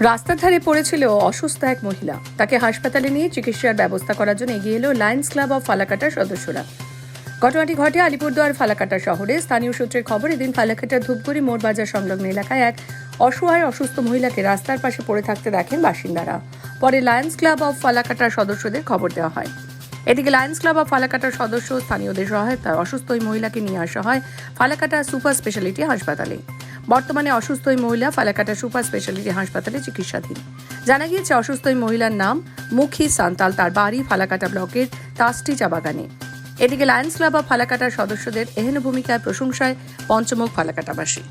রাস্তার ধারে পড়েছিল অসুস্থ এক মহিলা। তাকে হাসপাতালে নিয়ে চিকিৎসার ব্যবস্থা করার জন্য এগিয়ে এলো লায়ন্স ক্লাব অফ ফালাকাটার সদস্যরা। ঘটনাটি ঘটে আলিপুরদুয়ার ফালাকাটা শহরে। স্থানীয় সূত্রের খবর, এদিন ফালাকাটার ধূপগুড়ি মোড় বাজার সংলগ্ন এলাকায় এক অসহায় অসুস্থ মহিলাকে রাস্তার পাশে পড়ে থাকতে দেখেন বাসিন্দারা। পরে লায়ন্স ক্লাব অফ ফালাকাটার সদস্যদের খবর দেওয়া হয়। এদিকে লায়ন্স ক্লাব অফ ফালাকাটার সদস্য স্থানীয়দের সহায়তায় অসুস্থ ওই মহিলাকে নিয়ে আসা হয় ফালাকাটা সুপার স্পেশালিটি হাসপাতালে। বর্তমানে অসুস্থ ওই মহিলা ফালাকাটা সুপার স্পেশালিটি হাসপাতালে চিকিৎসাধীন। জানা গিয়েছে, অসুস্থ ওই মহিলার নাম মুখী সান্তাল। তার বাড়ি ফালাকাটা ব্লকের তাস্টি চা বাগানে। এদিকে লায়ন্স ক্লাব অফ ফালাকাটার সদস্যদের এহেন ভূমিকার প্রশংসায় পঞ্চমুখ ফালাকাটাবাসী।